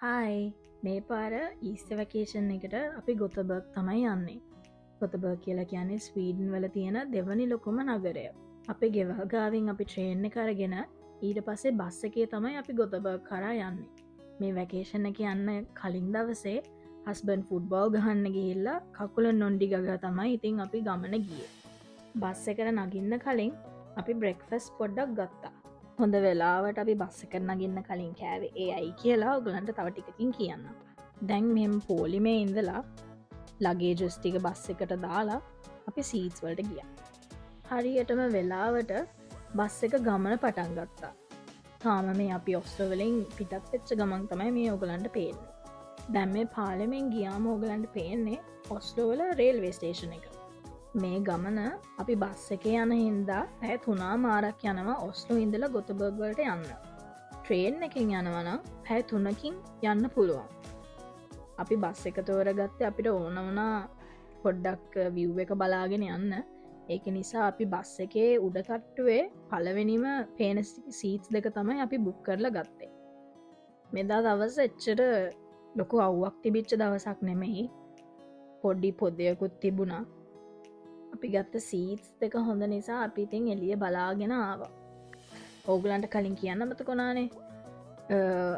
Hi මේ පාර ඊස්ත vacation එකට අපි ගොතබර්ග් තමයි යන්නේ. ගොතබර්ග් කියලා කියන්නේ ස්වීඩන් වල තියෙන දෙවනි ලොකුම නගරය. අපේ ගෙවල් ගාවින් අපි ට්‍රේන් එක අරගෙන ඊට පස්සේ බස් එකේ තමයි අපි ගොතබර්ග් කරා යන්නේ. මේ වැකේෂන් එක යන්න කලින් දවසේ හස්බන්ඩ් ෆුට්බෝල් ගහන්න ගිහිල්ලා කකුල නොන්ඩි ගගා තමයි ඉතින් අපි ගමන ගියේ. බස් එකට නගින්න කලින් අපි බ්‍රෙක්ෆස් පොඩ්ඩක් ගත්තා. හොඳ වෙලාවට අපි බස් එකට නගින්න කලින් කෑවේ ඒ අයි කියලා ඔයගලන්ට තව ටිකකින් කියන්න. දැන් මෙම් පොලිමේ ඉඳලා ලගේජස් ටික බස් එකට දාලා අපි සීට්ස් වලට ගියා. හරියටම වෙලාවට බස් එක ගමන පටන් ගත්තා. තාම මේ අපි ඔස්ලෝ වලින් පිටත් වෙච්ච ගමන් තමයි මේ ඔයගලන්ට පේන්නේ. දැන් මේ පාලමෙන් ගියාම ඔයගලන්ට පේන්නේ ඔස්ලෝ වල රේල්වේ ස්ටේෂන් එක. මේ ගමන අපි බස් එකේ යන හින්දා පැය 3 යනවා ඔස්ලෝ ඉඳලා ගොතබර්ග් වලට යන්න. ට්‍රේන් එකෙන් යනවා නම් පැය 3කින් යන්න පුළුවන්. අපි බස් එක තෝරගත්තේ අපිට ඕන වුණා පොඩ්ඩක් view එක බලාගෙන යන්න. ඒක නිසා අපි බස් එකේ උඩ තට්ටුවේ පළවෙනිම පේන සීට්ස් දෙක තමයි අපි බුක් කරලා ගත්තේ. මෙදා දවස් එච්චර ලොකු අවුවක් තිබිච්ච දවසක් නෙමෙයි. පොඩි පොදයකුත් තිබුණා. අපි ගත්ත සීට්ස් දෙක හොඳ නිසා අපි ඉතින් එළිය බලාගෙන ආවා. ඕගලන්ට කලින් කියන්න මතකුණානේ.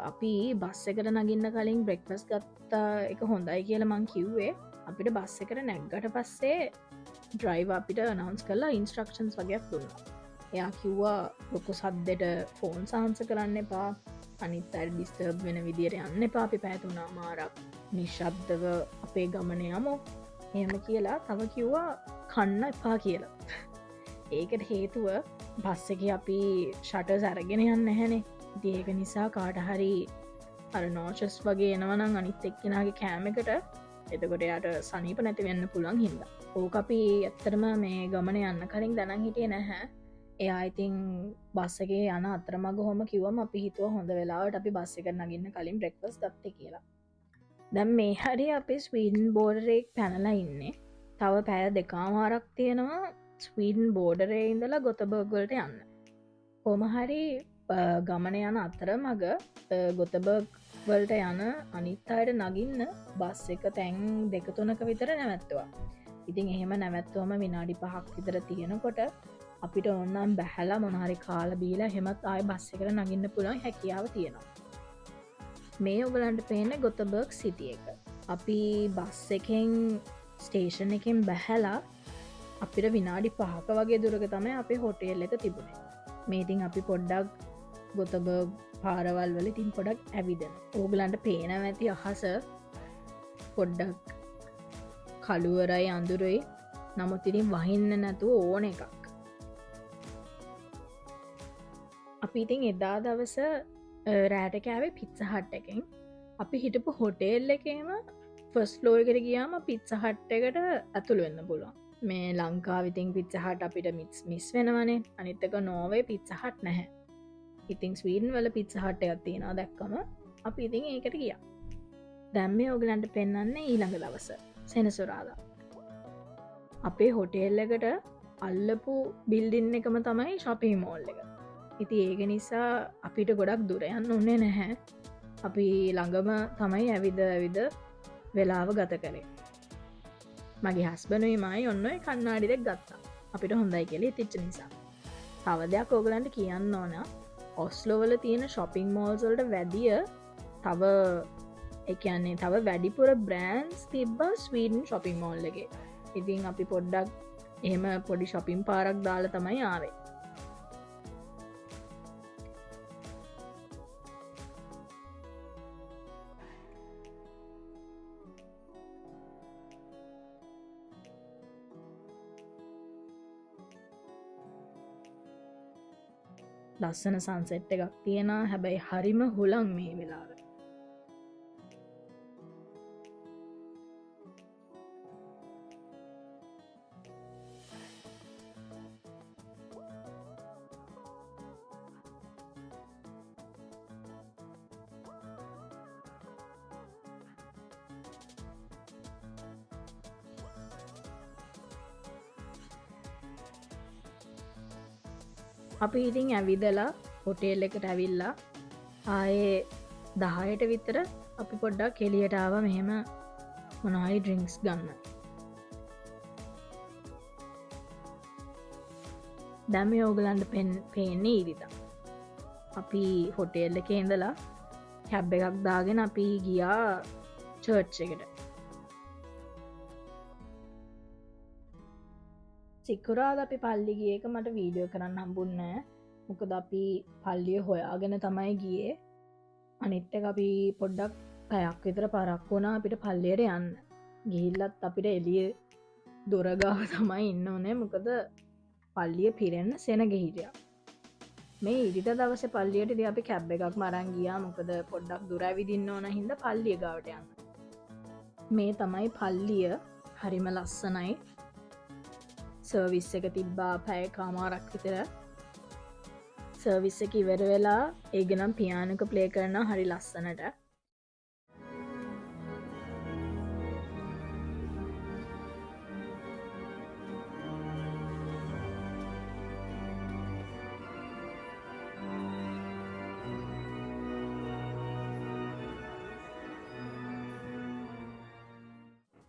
අපි බස් එකට නගින්න කලින් බ්‍රෙක්ෆාස්ට් ගත්තා එක හොඳයි කියලා මං කිව්වේ. අපිට බස් එකට නැග්ගට පස්සේ ඩ්‍රයිවර් අපිට අනවුන්ස් කරලා ඉන්ස්ට්‍රක්ෂන්ස් වගේක් දුන්නා. එයා කිව්වා ලොකු සද්දෙට ෆෝන් සාංශ කරන්න එපා. අනිත් අය ඩිස්ටර්බ් වෙන විදියට යන්න එපා. අපි පැය 3 නිශ්ශබ්දව අපේ ගමන යමු. එහෙම කියලා තව කිව්වා කන්න එපා කියලා. ඒකට හේතුව බස් එකේ අපි ෂටර්ස් අරගෙන යන්න නැහැනේ. ඉතින් ඒක නිසා කාට හරි අර නෝෂස් වගේ එනවනම් අනිත් එක්කෙනාගේ කෑම එකට එතකොට යාට සනීප නැති වෙන්න පුළුවන් හින්දා. ඕක අපි ඇත්තටම මේ ගමන යන්න කලින් දැනන් හිටියේ නැහැ. එයා ඉතින් බස් එකේ යන අතරමඟ කොහොම කිව්වම අපි හිතුවා හොඳ වෙලාවට අපි බස් එකට නගින්න කලින් බ්‍රෙක්ෆාස්ට් ගත්තේ කියලා. දැන් මේ හරිය අපි ස්වීඩන් බෝඩර් එක පැනලා ඉන්නේ. තව පැය 2 තියෙනවා ස්වීඩන් බෝඩරේ ඉඳලා ගොතබර්ග් වලට යන්න. කොහොම හරි ගමන යන අතරමඟ ගොතබර්ග් වලට යන අනිත් අයට නගින්න බස් එක තැන් 2-3ක විතර නැවැත්තුවා. ඉතින් එහෙම නැවැත්තුවම විනාඩි 5ක් විතර තියෙනකොට අපිට ඕනනම් බැහැලා මොන හරි කාලා බීලා එහෙමත් ආයෙ බස් එකට නගින්න පුළුවන් හැකියාව තියෙනවා. මේ ඔයගලන්ට පේන්නේ ගොතබර්ග් සිටි එක. අපි බස් එකෙන් ස්ටේෂන් එකෙන් බැහැලා අපිට විනාඩි 5ක වගේ දුරක තමයි අපේ හොටෙල් එක තිබුණේ. මේ ඉතින් අපි පොඩ්ඩක් ගොතබර්ග් පාරවල් වල ඉතින් පොඩ්ඩක් ඇවිදින. ඕගලන්ට පේනවා ඇති අහස පොඩ්ඩක් කළුවරයි අඳුරයි. නමුත් ඉතින් වහින්න නැතුව ඕන එකක්. අපි ඉතින් එදා දවස රෑට කෑවේ පිට්සා හට් එකෙන්. අපි හිටපු හොටෙල් එකේම ෆස්ට් ෆ්ලෝර් එකට ගියාම පිට්සා හට් එකට ඇතුළු වෙන්න පුළුවන්. මේ ලංකාවේ ඉතින් පිට්සා හට් අපිට මිස් වෙනවනේ. අනිත් එක නෝර්වේ පිට්සා හට් නැහැ. ඉතින් ස්වීඩන් වල පිට්සා හට් එකක් තියෙනවා දැක්කම අපි ඉතින් ඒකට ගියා. දැන් මේ ඔයගලන්ට පෙන්වන්නේ ඊළඟ දවස සෙනසුරාදා. අපේ හොටෙල් එකට අල්ලපු බිල්ඩින් එකම තමයි shopping mall එක. ඉතින් ඒක නිසා අපිට ගොඩක් දුර යන්න ඕනේ නැහැ. අපි ළඟම තමයි ඇවිද වෙලාව ගත කරේ. මගේ හස්බන්ඩ්යි මයි ඔන්න ඔය කණ්ණාඩි දෙක ගත්තා. අපිට හොඳයි කියලා හිතෙච්ච නිසා. තව දෙයක් ඕගලන්ට කියන්න ඕන. ඔස්ලෝ වල තියෙන shopping malls වලට වැඩිය තව ඒ කියන්නේ තව වැඩිපුර බ්‍රෑන්ඩ්ස් තිබ්බා ස්වීඩන් shopping mall එකේ. ඉතින් අපි පොඩ්ඩක් එහෙම පොඩි shopping පාරක් දාලා තමයි ආවේ. ලස්සන සන්සෙට් එකක් තියෙනවා. හැබැයි හරිම හුලං මේ වෙලාව. අපි ඉතින් ඇවිදලා හොටෙල් එකට ඇවිල්ලා ආයේ 10ට විතර අපි පොඩ්ඩක් කෙලියට ආව මෙහෙම මොනහරි ඩ්‍රිංක්ස් ගන්න. දැන් මේ ඕගලන්ට පේන්නේ ඉරිදා. අපි හොටෙල් එකේ ඉඳලා කැබ් එකක් දාගෙන අපි ගියා චර්ච් එකට. සිකුරාද අපි පල්ලි ගිය එක මට වීඩියෝ කරන්න හම්බුන්නේ නැහැ. මොකද අපි පල්ලිය හොයාගෙන තමයි ගියේ. අනිත් එක අපි පොඩ්ඩක් පැයක් විතර පරක් වුණා අපිට පල්ලියට යන්න. ගිහිල්ලත් අපිට එළිය දොර ගාව තමයි ඉන්න ඕනේ. මොකද පල්ලිය පිරෙන්න සෙනග හිටියා. මේ ඉරිදා දවසේ පල්ලියටදී අපි කැබ් එකක් අරන් ගියා. මොකද පොඩ්ඩක් දුර ඇවිදින්න ඕන හින්දා පල්ලිය ගාවට යන්න. මේ තමයි පල්ලිය. හරිම ලස්සනයි. සර්විස් එක තිබ්බා පැය කමාරක් විතර. සර්විස් එක ඉවර වෙලා ඒක නම් පියානෝ එක ප්ලේ කරනවා හරි ලස්සනට.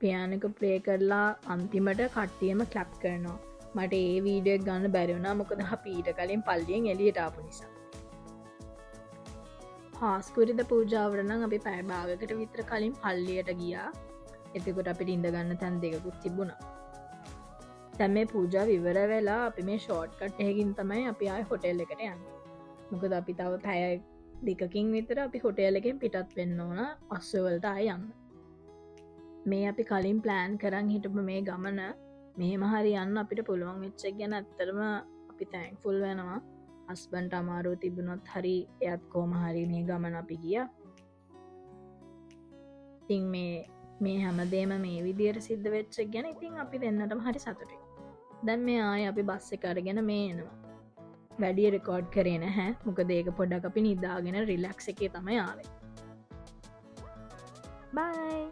පියානෝ එක ප්ලේ කරලා අන්තිමට කට්ටියම ක්ලැප් කරනවා. මට ඒ වීඩියෝ ගන්න බැරි වුණා මොකද අපි ඊට කලින් පල්ලියෙන් එළියට ආපු නිසා. පාස්කුරිද පූජාවට නම් අපි පැය භාගයකට විතර කලින් පල්ලියට ගියා. එතකොට අපිට ඉඳ ගන්න තැන් දෙකකුත් තිබුණා. දැන් මේ පූජාව ඉවර වෙලා අපි මේ ෂෝට් කට් එකකින් තමයි අපි ආයේ හොටෙල් එකට යන්නේ. මොකද අපි තව පැය දෙකකින් විතර අපි හොටෙල් එකෙන් පිටත් වෙන්න ඕන අස්සවලට ආයෙ යන්න. මේ අපි කලින් ප්ලෑන් කරන් හිටපු මේ ගමන මෙහෙම හරි යන්න අපිට පුළුවන් වෙච්ච එක ගැන ඇත්තටම අපි තැන්ක්ෆුල් වෙනවා. හස්බන්ඩ්ට අමාරුව තිබුණොත් හරි එයත් කොහොම හරි මේ ගමන අපි ගියා. ඉතින් මේ හැමදේම මේ විදියට සිද්ධ වෙච්ච එක ගැන ඉතින් අපි දෙන්නටම හරි සතුටුයි. දැන් මේ ආයේ අපි බස් එක අරගෙන මේ එනවා. වැඩි රෙකෝඩ් කරේ නැහැ. මොකද ඒක පොඩ්ඩක් අපි නිදාගෙන රිලැක්ස් එකේ තමයි ආවේ. බයි.